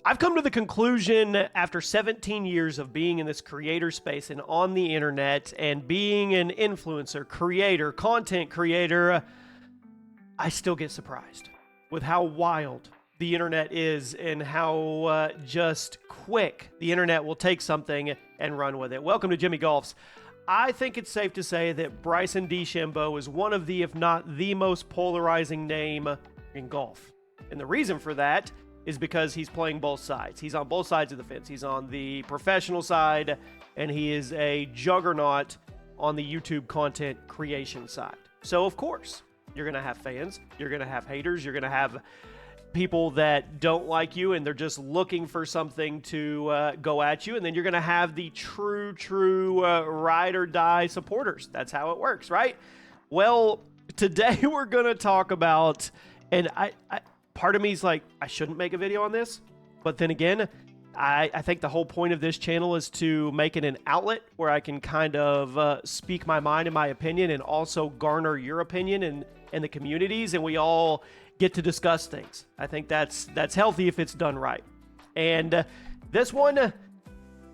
I've come to the conclusion after 17 years of being in this creator space and on the internet and being an influencer, creator, content creator, I still get surprised with how wild the internet is and how just quick the internet will take something and run with it. Welcome to Jimmy Golf's. I think it's safe to say that Bryson DeChambeau is one of the, if not the most polarizing name in golf. And the reason for that is because he's playing both sides. He's on both sides of the fence. He's on the professional side, and he is a juggernaut on the YouTube content creation side. So, of course, you're going to have fans. You're going to have haters. You're going to have people that don't like you, and they're just looking for something to go at you. And then you're going to have the true ride or die supporters. That's how it works, right? Well, today we're going to talk about, and I part of me is like, I shouldn't make a video on this. But then again, I think the whole point of this channel is to make it an outlet where I can kind of speak my mind and my opinion, and also garner your opinion and the communities, and we all get to discuss things. I think that's healthy if it's done right. And this one,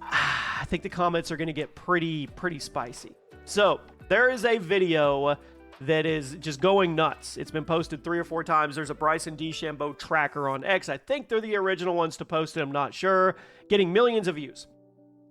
I think the comments are going to get pretty spicy. So there is a video that is just going nuts. It's been posted 3 or 4 times. There's a Bryson DeChambeau tracker on X. I think they're the original ones to post it. I'm not sure. Getting millions of views.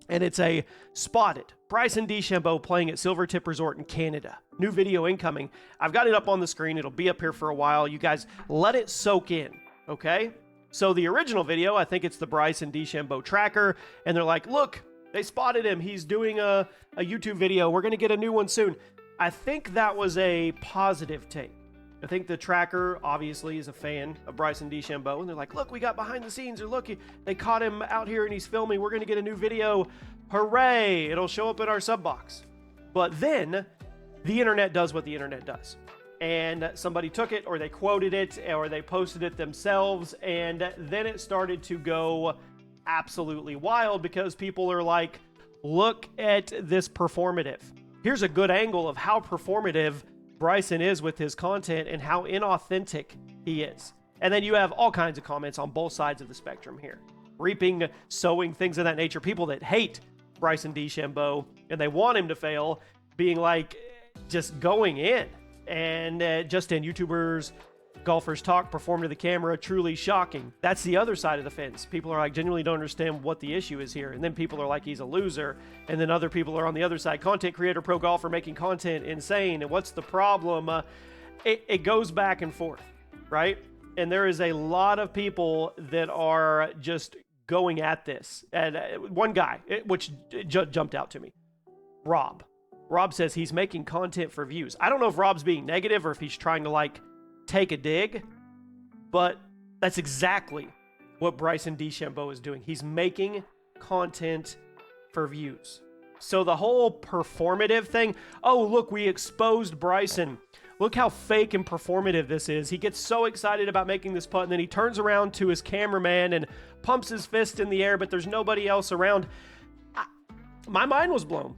And it's a spotted Bryson DeChambeau playing at Silvertip Resort in Canada. New video incoming. I've got it up on the screen. It'll be up here for a while. You guys let it soak in, okay? So the original video, I think it's the Bryson DeChambeau tracker. And they're like, look, they spotted him. He's doing a YouTube video. We're going to get a new one soon. I think that was a positive take. I think the tracker obviously is a fan of Bryson DeChambeau, and they're like, look, we got behind the scenes, or look, they caught him out here and he's filming. We're going to get a new video. Hooray. It'll show up in our sub box. But then the internet does what the internet does. And somebody took it, or they quoted it, or they posted it themselves. And then it started to go absolutely wild because people are like, look at this performative. Here's a good angle of how performative Bryson is with his content and how inauthentic he is. And then you have all kinds of comments on both sides of the spectrum here. Reaping, sowing, things of that nature. People that hate Bryson DeChambeau and they want him to fail, being like, just going in. And just in YouTubers, golfers talk, perform to the camera, truly shocking. That's the other side of the fence. People are like, genuinely don't understand what the issue is here. And then people are like, he's a loser. And then other people are on the other side, content creator, pro golfer, making content insane. And what's the problem? It goes back and forth, right? And there is a lot of people that are just going at this. And one guy, which jumped out to me, Rob. Rob says he's making content for views. I don't know if Rob's being negative or if he's trying to like take a dig, but that's exactly what Bryson DeChambeau is doing. He's making content for views. So the whole performative thing, oh, look, we exposed Bryson. Look how fake and performative this is. He gets so excited about making this putt, and then he turns around to his cameraman and pumps his fist in the air, but there's nobody else around. My mind was blown.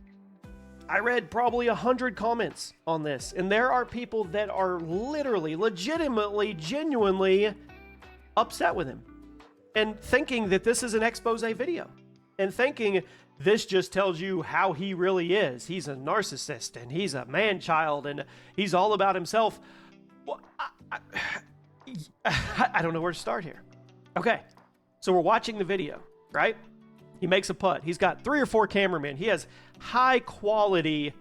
I read probably 100 comments on this, and there are people that are literally, legitimately, genuinely upset with him and thinking that this is an expose video and thinking this just tells you how he really is. He's a narcissist and he's a man-child and he's all about himself. Well, I don't know where to start here. Okay, so we're watching the video, right? He makes a putt. He's got 3 or 4 cameramen. He has high quality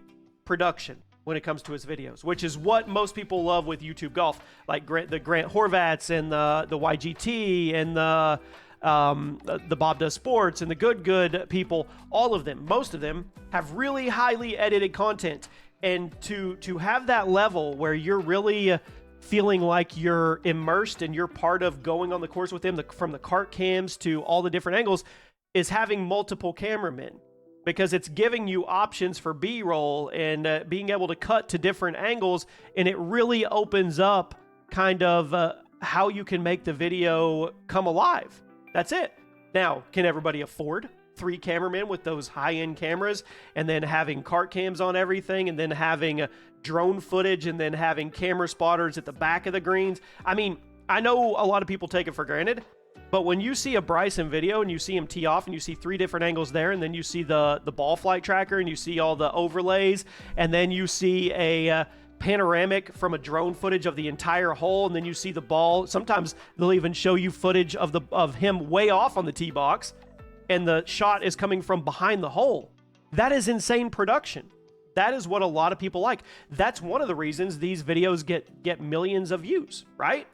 production when it comes to his videos, which is what most people love with YouTube golf, like the Grant Horvats and the YGT and the Bob Does Sports and the good people. All of them, most of them, have really highly edited content. And to have that level where you're really feeling like you're immersed and you're part of going on the course with them, from the cart cams to all the different angles, is having multiple cameramen, because it's giving you options for B-roll and being able to cut to different angles, and it really opens up kind of how you can make the video come alive. That's it. Now, can everybody afford 3 cameramen with those high-end cameras and then having cart cams on everything and then having drone footage and then having camera spotters at the back of the greens? I mean, I know a lot of people take it for granted, But when you see a Bryson video and you see him tee off and you see 3 different angles there, and then you see the ball flight tracker and you see all the overlays, and then you see a panoramic from a drone footage of the entire hole, and then you see the ball. Sometimes they'll even show you footage of him way off on the tee box, and the shot is coming from behind the hole. That is insane production. That is what a lot of people like. That's one of the reasons these videos get millions of views, right?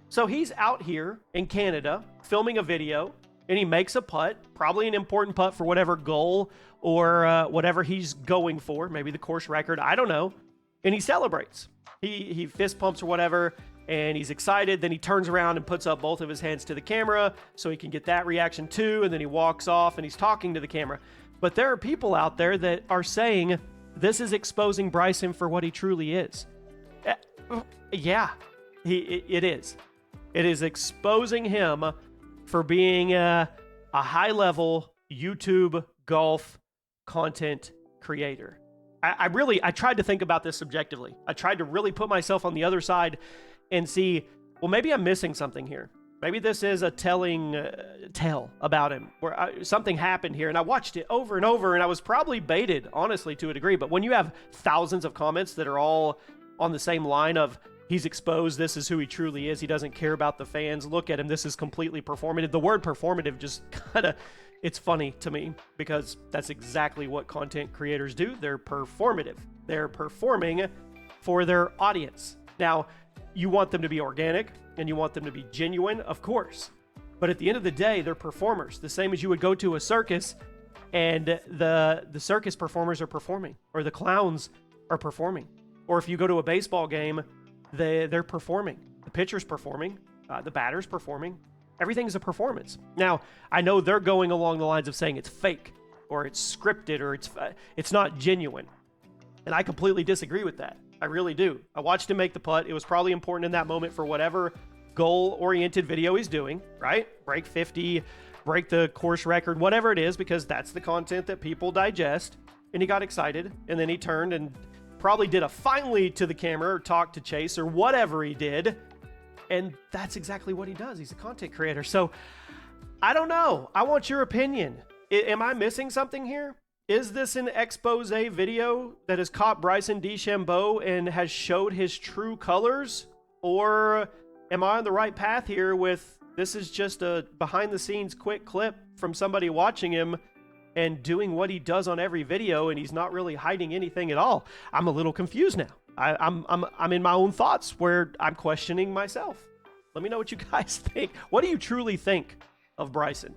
So he's out here in Canada filming a video, and he makes a putt, probably an important putt for whatever goal or whatever he's going for, maybe the course record, I don't know. And he celebrates. He fist pumps or whatever, and he's excited. Then he turns around and puts up both of his hands to the camera so he can get that reaction too, and then he walks off and he's talking to the camera. But there are people out there that are saying this is exposing Bryson for what he truly is. Yeah, it is. It is exposing him for being a high-level YouTube golf content creator. I tried to think about this subjectively. I tried to really put myself on the other side and see, well, maybe I'm missing something here. Maybe this is a telling tale about him, where something happened here, and I watched it over and over, and I was probably baited, honestly, to a degree. But when you have thousands of comments that are all on the same line of, he's exposed, this is who he truly is, he doesn't care about the fans, look at him, this is completely performative. The word performative just kind of, it's funny to me because that's exactly what content creators do. They're performative. They're performing for their audience. Now, you want them to be organic and you want them to be genuine, of course. But at the end of the day, they're performers. The same as you would go to a circus and the circus performers are performing, or the clowns are performing. Or if you go to a baseball game, they're performing. The pitcher's performing, the batter's performing. Everything's a performance. Now, I know they're going along the lines of saying it's fake, or it's scripted, or it's not genuine. And I completely disagree with that. I really do. I watched him make the putt. It was probably important in that moment for whatever goal-oriented video he's doing, right? Break 50, break the course record, whatever it is, because that's the content that people digest. And he got excited, and then he turned and probably did a finally to the camera or talk to Chase or whatever he did. And that's exactly what he does. He's a content creator. So I don't know. I want your opinion. Am I missing something here? Is this an expose video that has caught Bryson DeChambeau and has showed his true colors? Or am I on the right path here with this is just a behind the scenes quick clip from somebody watching him and doing what he does on every video, and he's not really hiding anything at all? I'm a little confused now. I'm in my own thoughts where I'm questioning myself. Let me know what you guys think. What do you truly think of Bryson?